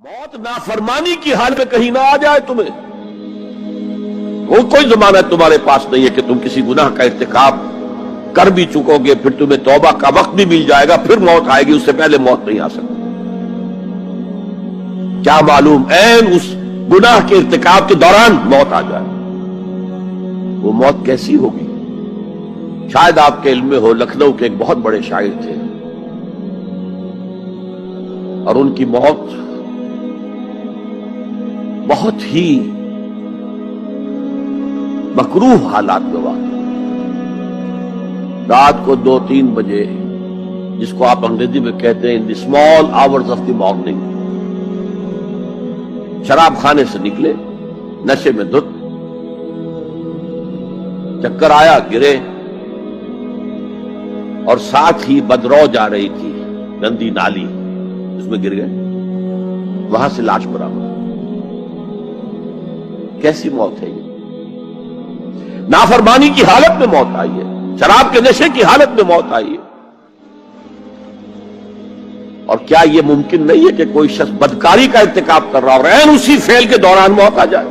موت نافرمانی کی حال میں کہیں نہ آ جائے تمہیں. وہ کوئی ضمانت تمہارے پاس نہیں ہے کہ تم کسی گناہ کا ارتکاب کر بھی چکو گے, پھر تمہیں توبہ کا وقت بھی مل جائے گا, پھر موت آئے گی, اس سے پہلے موت نہیں آ سکتی. کیا معلوم عین اس گناہ کے ارتکاب کے دوران موت آ جائے. وہ موت کیسی ہوگی؟ شاید آپ کے علم میں ہو, لکھنؤ کے ایک بہت بڑے شاعر تھے اور ان کی موت بہت ہی مکروہ حالات میں واقع. رات کو 2-3 بجے, جس کو آپ انگریزی میں کہتے ہیں in the small hours of the morning, شراب خانے سے نکلے, نشے میں دھت, چکر آیا, گرے, اور ساتھ ہی بدرو جا رہی تھی گندی نالی, اس میں گر گئے, وہاں سے لاش برآمد. کیسی موت ہے یہ؟ نافرمانی کی حالت میں موت آئی ہے, شراب کے نشے کی حالت میں موت آئی ہے. اور کیا یہ ممکن نہیں ہے کہ کوئی شخص بدکاری کا ارتکاب کر رہا اور عین اسی فعل کے دوران موت آ جائے؟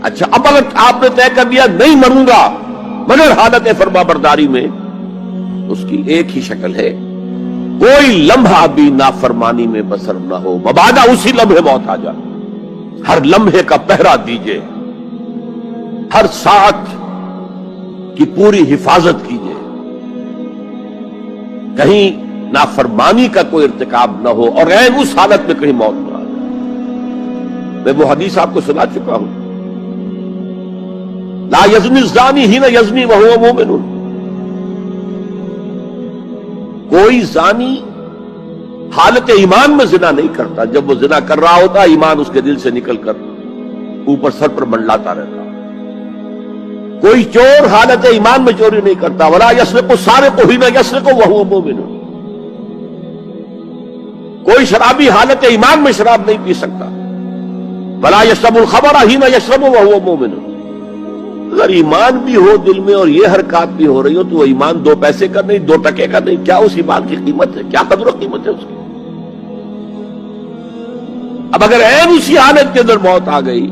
اچھا, اب اگر آپ نے طے کر دیا نہیں مروں گا مگر حالت فرما برداری میں, اس کی ایک ہی شکل ہے, کوئی لمحہ بھی نافرمانی میں بسر نہ ہو, مبادا اسی لمحے موت آ جائے. ہر لمحے کا پہرا دیجئے, ہر ساتھ کی پوری حفاظت کیجئے, کہیں نافرمانی کا کوئی ارتکاب نہ ہو اور عین اس حالت میں کہیں موت نہ آ جائے. میں وہ حدیث آپ کو سنا چکا ہوں, لا یزنی الزانی حین یزنی وہو مومن. کوئی زانی حالت ایمان میں زنا نہیں کرتا, جب وہ زنا کر رہا ہوتا ایمان اس کے دل سے نکل کر اوپر سر پر منڈلاتا رہتا. کوئی چور حالت ایمان میں چوری نہیں کرتا, ولا یسرق السارق حین یسرق وہو مومن. کوئی شرابی حالت ایمان میں شراب نہیں پی سکتا, ولا یشرب الخمر حین یشرب وہو مومن. اگر ایمان بھی ہو دل میں اور یہ حرکات بھی ہو رہی ہو تو وہ ایمان 2 پیسے کا نہیں, 2 ٹکے کا نہیں. کیا اس ایمان کی قیمت ہے؟ کیا قدر و قیمت ہے اس کی؟ اب اگر عین اسی حالت کے اندر موت آ گئی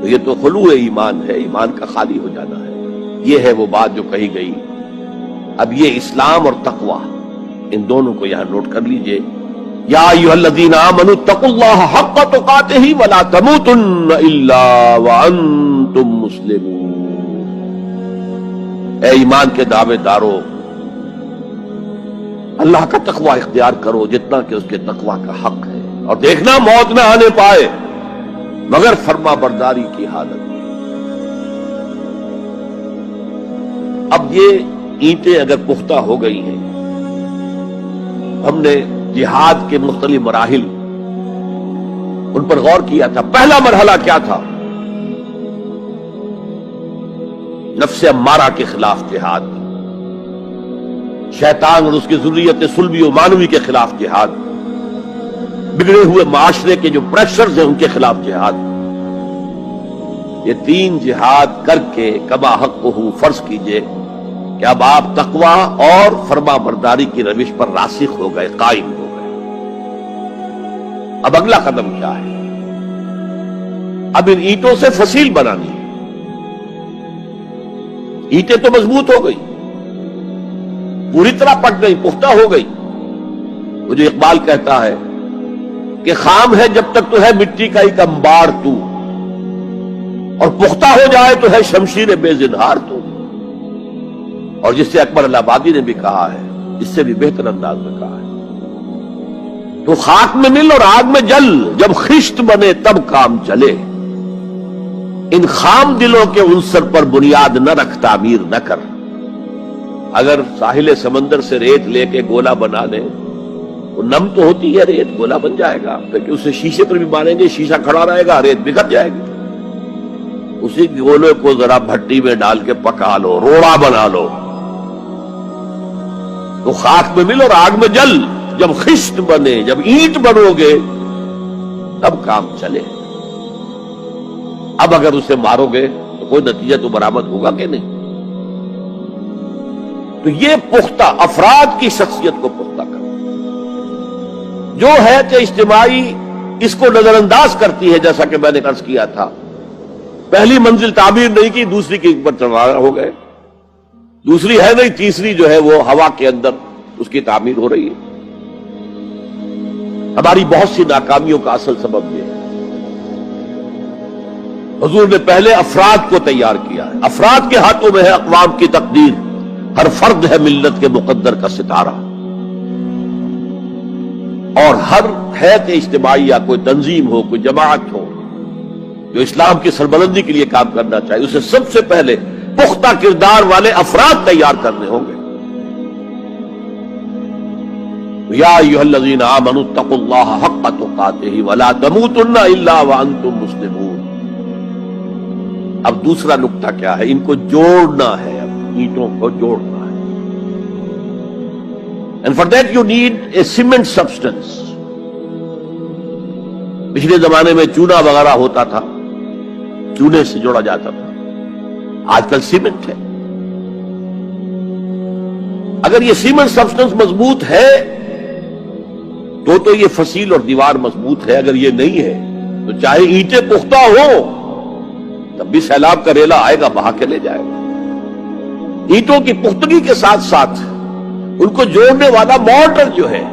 تو یہ تو خلوع ایمان ہے, ایمان کا خالی ہو جانا ہے. یہ ہے وہ بات جو کہی گئی. اب یہ اسلام اور تقوی, ان دونوں کو یہاں نوٹ کر لیجئے. یا ایھا الذین آمنوا اتقوا اللہ حق تقاتہ ولا تموتن الا وانتم مسلمون. اے ایمان کے دعوے دارو, اللہ کا تقوی اختیار کرو جتنا کہ اس کے تقوی کا حق ہے, اور دیکھنا موت نہ آنے پائے مگر فرما برداری کی حالت. اب یہ اینٹیں اگر پختہ ہو گئی ہیں, ہم نے جہاد کے مختلف مراحل ان پر غور کیا تھا. پہلا مرحلہ کیا تھا؟ نفس امارہ کے خلاف جہاد, شیطان اور اس کی ذریت سلبی و مانوی کے خلاف جہاد, بگڑے ہوئے معاشرے کے جو پریشرز ہیں ان کے خلاف جہاد. یہ 3 جہاد کر کے کما حق ہو فرض کیجئے کہ اب آپ تقوی اور فرما برداری کی روش پر راسخ ہو گئے, قائم ہو گئے. اب اگلا قدم کیا ہے؟ اب ان اینٹوں سے فصیل بنانی ہے. اینٹیں تو مضبوط ہو گئی, پوری طرح پٹ گئی, پختہ ہو گئی. وہ جو اقبال کہتا ہے کہ خام ہے جب تک تو ہے مٹی کا ایک انبار تو, اور پختہ ہو جائے تو ہے شمشیر بے زنہار تو. اور جس سے اکبر الہ آبادی نے بھی کہا ہے, اس سے بھی بہتر انداز میں کہا ہے, تو خاک میں مل اور آگ میں جل, جب خشت بنے تب کام چلے. ان خام دلوں کے عنصر پر بنیاد نہ رکھ, تعمیر نہ کر. اگر ساحل سمندر سے ریت لے کے گولا بنا لیں, وہ نم تو ہوتی ہے ریت, گولا بن جائے گا, پھر اسے شیشے پر بھی ماریں گے, شیشہ کھڑا رہے گا, ریت بکھر جائے گی. اسی گولے کو ذرا بھٹی میں ڈال کے پکا لو, روڑا بنا لو, تو خاک میں مل اور آگ میں جل, جب خشت بنے, جب اینٹ بنو گے تب کام چلے. اب اگر اسے مارو گے تو کوئی نتیجہ تو برآمد ہوگا کہ نہیں. تو یہ پختہ افراد کی شخصیت کو پختہ کرنا. جو حیات اجتماعی اس کو نظر انداز کرتی ہے، جیسا کہ میں نے عرض کیا تھا، پہلی منزل تعمیر نہیں کی، دوسری کے اوپر چڑھانا ہو گئے، دوسری ہے نہیں، تیسری جو ہے وہ ہوا کے اندر اس کی تعمیر ہو رہی ہے۔ ہماری بہت سی ناکامیوں کا اصل سبب یہ ہے۔ حضور نے پہلے افراد کو تیار کیا ہے، افراد کے ہاتھوں میں ہے اقوام کی تقدیر، ہر فرد ہے ملت کے مقدر کا ستارہ، اور ہر حیات اجتماعی یا کوئی تنظیم ہو، کوئی جماعت ہو جو اسلام کی سربلندی کے لیے کام کرنا چاہیے، اسے سب سے پہلے پختہ کردار والے افراد تیار کرنے ہوں گے۔ یا ایھا الذین آمنوا اتقوا اللہ حق تقاتہ ولا تموتن الا وانتم مسلمون۔ اب دوسرا نقطہ کیا ہے؟ ان کو جوڑنا ہے، اب اینٹوں کو جوڑنا ہے۔ And for that you need a cement substance۔ پچھلے زمانے میں چونا وغیرہ ہوتا تھا، چونے سے جوڑا جاتا تھا، آج کل سیمنٹ ہے۔ اگر یہ سیمنٹ سبسٹنس مضبوط ہے تو یہ فصیل اور دیوار مضبوط ہے، اگر یہ نہیں ہے تو چاہے اینٹیں پختہ ہو تب بھی سیلاب کا ریلا آئے گا، بہا کے لے جائے گا۔ اینٹوں کی پختگی کے ساتھ ساتھ ان کو جوڑنے والا مورٹر جو ہے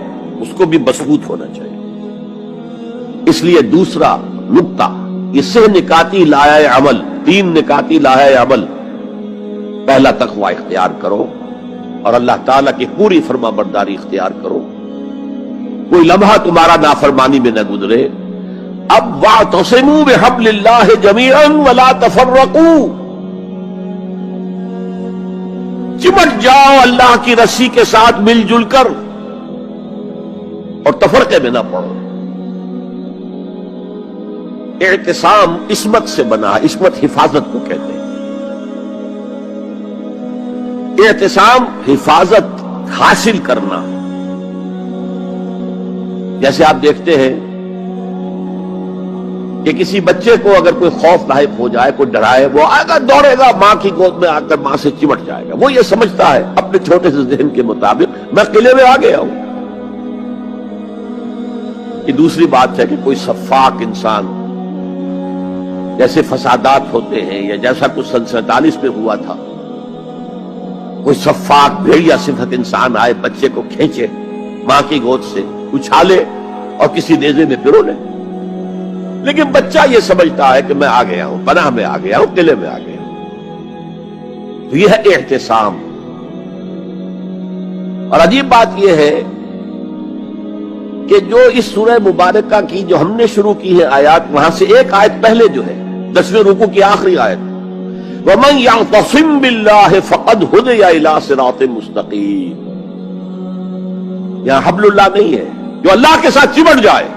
اس کو بھی مضبوط ہونا چاہیے۔ اس لیے دوسرا نقطہ، یہ سہ نکاتی لائحہ عمل، 3 نکاتی لائحہ عمل۔ پہلا تقوی اختیار کرو اور اللہ تعالیٰ کی پوری فرما برداری اختیار کرو، کوئی لمحہ تمہارا نافرمانی میں نہ گزرے۔ اب واعتصموا بحبل اللہ جمیعا ولا تفرقوا، چمٹ جاؤ اللہ کی رسی کے ساتھ مل جل کر اور تفرقے میں نہ پڑو۔ اعتصام عصمت سے بنا، عصمت حفاظت کو کہتے ہیں۔ اعتصام حفاظت حاصل کرنا۔ جیسے آپ دیکھتے ہیں کہ کسی بچے کو اگر کوئی خوف لاحق ہو جائے، کوئی ڈرائے، وہ آئے گا، دوڑے گا ماں کی گود میں آ کر ماں سے چمٹ جائے گا۔ وہ یہ سمجھتا ہے اپنے چھوٹے سے ذہن کے مطابق میں قلعے میں آ گیا ہوں۔ یہ دوسری بات ہے کہ کوئی شفاق انسان، جیسے فسادات ہوتے ہیں یا جیسا کچھ سن 47 میں ہوا تھا، کوئی شفاق بھیڑیا صفت انسان آئے، بچے کو کھینچے ماں کی گود سے، اچھالے اور کسی نیزے میں پرو لے۔ لیکن بچہ یہ سمجھتا ہے کہ میں آ گیا ہوں، پناہ میں آ گیا ہوں، قلعے میں آ گیا ہوں۔ تو یہ ہے اعتصام۔ اور عجیب بات یہ ہے کہ جو اس سورہ مبارکہ کی جو ہم نے شروع کی ہے آیات، وہاں سے ایک آیت پہلے جو ہے 10ویں رکوع کی آخری آیت، وَمَن يَعْتَصِم بِاللَّهِ فَقَدْ هُدِيَ إِلَىٰ صِرَاطٍ مُسْتَقِيمٍ۔ یہاں حبل اللہ نہیں ہے، جو اللہ کے ساتھ چمٹ جائے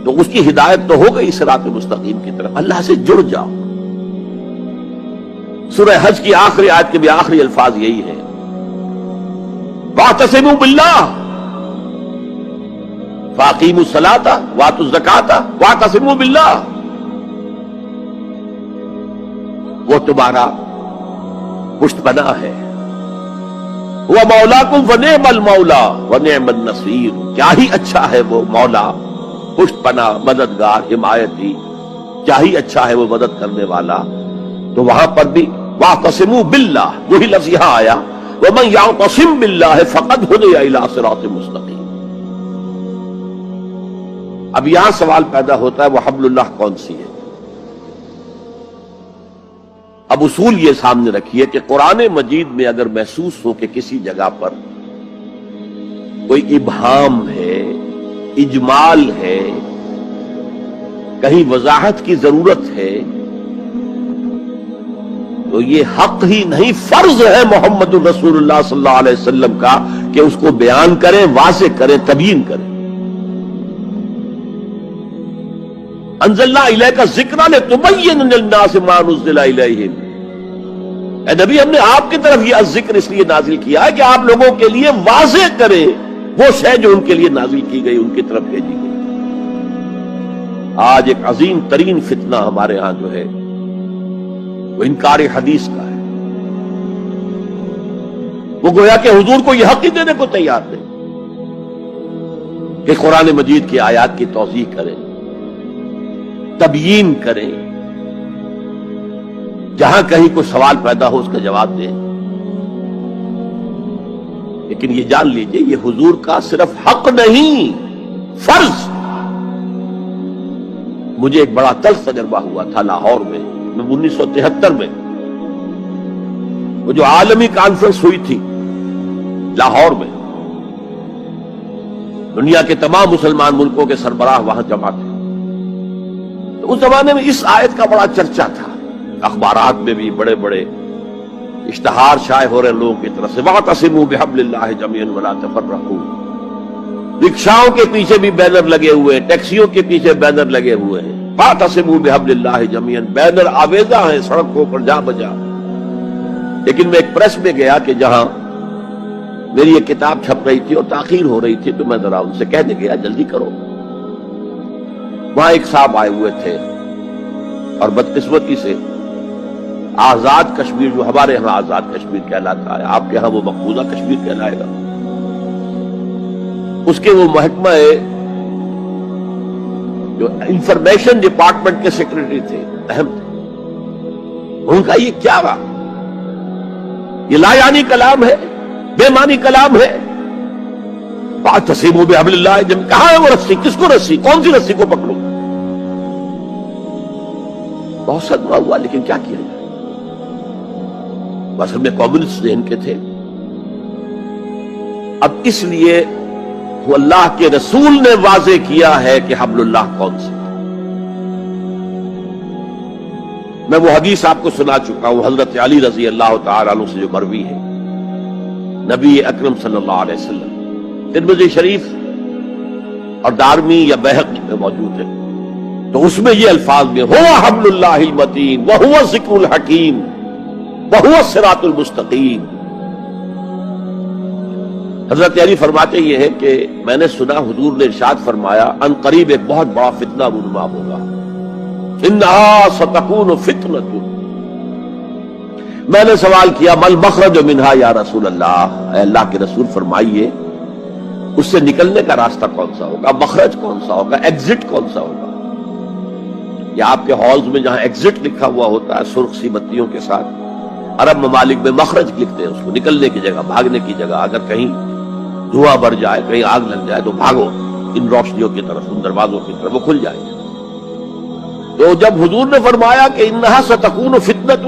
تو اس کی ہدایت تو ہو گئی صراط مستقیم کی طرف، اللہ سے جڑ جاؤ۔ سورہ حج کی آخری آیت کے بھی آخری الفاظ یہی ہیں، وَاعْتَصِمُوا بِاللَّهِ فَأَقِیمُوا الصَّلَاةَ وَآتُوا الزَّکَاةَ وَاعْتَصِمُوا بِاللَّهِ۔ وہ تمہارا پشت پناہ ہے، وہ مولاکم فنعم المولا ونعم النصیر، کیا ہی اچھا ہے وہ مولا، پشت پناہ، مددگار، حمایتی، کیا ہی اچھا ہے وہ مدد کرنے والا۔ تو وہاں پر بھی واعتصموا باللہ، وہی لفظ یہاں آیا، ومن یعتصم باللہ فقد ہدی الی صراط مستقیم۔ اب یہاں سوال پیدا ہوتا ہے وہ حبل اللہ کون سی ہے؟ اب اصول یہ سامنے رکھیے کہ قرآن مجید میں اگر محسوس ہو کہ کسی جگہ پر کوئی ابہام ہے، اجمال ہے، کہیں وضاحت کی ضرورت ہے، تو یہ حق ہی نہیں، فرض ہے محمد الرسول اللہ صلی اللہ علیہ وسلم کا کہ اس کو بیان کریں، واضح کریں، تبیین کریں۔ انزلنا الیک الذکر لتبین للناس ما نزل الیہم۔ اے نبی، ہم نے آپ کی طرف یہ الذکر اس لیے نازل کیا ہے کہ آپ لوگوں کے لیے واضح کریں وہ شے جو ان کے لیے نازل کی گئی، ان کی طرف بھیجی گئی۔ آج ایک عظیم ترین فتنہ ہمارے ہاں جو ہے وہ انکار حدیث کا ہے۔ وہ گویا کہ حضور کو یہ حق ہی دینے کو تیار نہیں۔ کہ قرآن مجید کی آیات کی توضیح کریں، تبیین کریں، جہاں کہیں کوئی سوال پیدا ہو اس کا جواب دیں. لیکن یہ جان لیجئے یہ حضور کا صرف حق نہیں، فرض. مجھے ایک بڑا تلخ تجربہ ہوا تھا لاہور میں 1973 میں، وہ جو عالمی کانفرنس ہوئی تھی لاہور میں، دنیا کے تمام مسلمان ملکوں کے سربراہ وہاں جمع تھے. تو اس زمانے میں اس آیت کا بڑا چرچا تھا، اخبارات میں بھی بڑے بڑے اشتہار شائع ہو رہے لوگوں کی طرف سے، وَاعْتَصِمُوا بِحَبْلِ اللَّهِ جَمِيعًا وَلَا تَفَرَّقُوا. رکشاؤں کے پیچھے بھی بینر لگے ہوئے ہیں، ٹیکسیوں کے پیچھے بینر لگے ہوئے ہیں، وَاعْتَصِمُوا بِحَبْلِ اللَّهِ جَمِيعًا، بینر آویزاں ہیں سڑکوں پر جا بجا. لیکن میں ایک پریس میں گیا کہ جہاں میری ایک کتاب چھپ رہی تھی اور تاخیر ہو رہی تھی، تو میں ذرا ان سے کہنے گیا جلدی کرو. وہاں ایک صاحب آئے ہوئے تھے اور بدقسمتی سے آزاد کشمیر، جو ہمارے ہاں آزاد کشمیر کہلاتا ہے، آپ کے ہاں وہ مقبوضہ کشمیر کہلائے گا، اس کے وہ محکمہ جو انفارمیشن ڈپارٹمنٹ کے سیکرٹری تھے، اہم تھے. ان کا یہ کیا رہا؟ یہ لا یعنی کلام ہے، بے معنی کلام ہے. وَاعْتَصِمُوا بِحَبْلِ اللَّهِ جَمِيعًا، کہاں ہے وہ رسی؟ کس کو رسی؟ کون سی رسی کو پکڑوں؟ بہت صدمہ ہوا، لیکن کیا کیا جائے؟ اصل میں کمیونسٹ ذہن کے تھے. اب اس لیے وہ اللہ کے رسول نے واضح کیا ہے کہ حبل اللہ کون سا. میں وہ حدیث آپ کو سنا چکا ہوں حضرت علی رضی اللہ تعالی عنہ سے جو مروی ہے، نبی اکرم صلی اللہ علیہ وسلم، ترمذی شریف اور دارمی یا بیہقی میں موجود ہے. تو اس میں یہ الفاظ میں هو حبل اللہ المتین وهو الذکر الحکیم وهو الصراط المستقیم. حضرت علی فرماتے یہ ہے کہ میں نے سنا حضور نے ارشاد فرمایا ان قریب ایک بہت بڑا فتنہ رونما ہوگا، انہا ستکون فتنۃ. میں نے سوال کیا مل مخرج منہا یا رسول اللہ، اے اللہ کے رسول فرمائیے اس سے نکلنے کا راستہ کون سا ہوگا، مخرج کون سا ہوگا، ایگزٹ کون سا ہوگا. یا آپ کے ہالز میں جہاں ایگزٹ لکھا ہوا ہوتا ہے سرخ سی بتیوں کے ساتھ، عرب ممالک میں مخرج لکھتے ہیں اس کو، نکلنے کی جگہ، بھاگنے کی جگہ. اگر کہیں دھواں بھر جائے، کہیں آگ لگ جائے تو بھاگو ان روشنیوں کی طرف، ان دروازوں کی طرف، وہ کھل جائے. تو جب حضور نے فرمایا کہ انہا ستکون فتنۃ،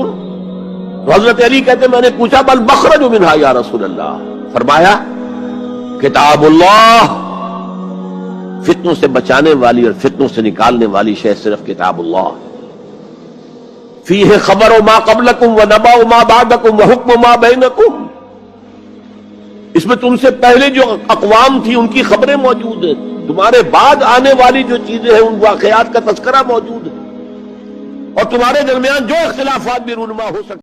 تو حضرت علی کہتے میں نے پوچھا بل مخرج منہا یا رسول اللہ، فرمایا کتاب اللہ، فتنوں سے بچانے والی اور فتنوں سے نکالنے والی شے صرف کتاب اللہ. فیہ خبر ما قبلکم ونبأ ما بعدکم وحکم ما بینکم، اس میں تم سے پہلے جو اقوام تھی ان کی خبریں موجود ہیں، تمہارے بعد آنے والی جو چیزیں ہیں ان واقعات کا تذکرہ موجود ہے، اور تمہارے درمیان جو اختلافات بھی رونما ہو سکتے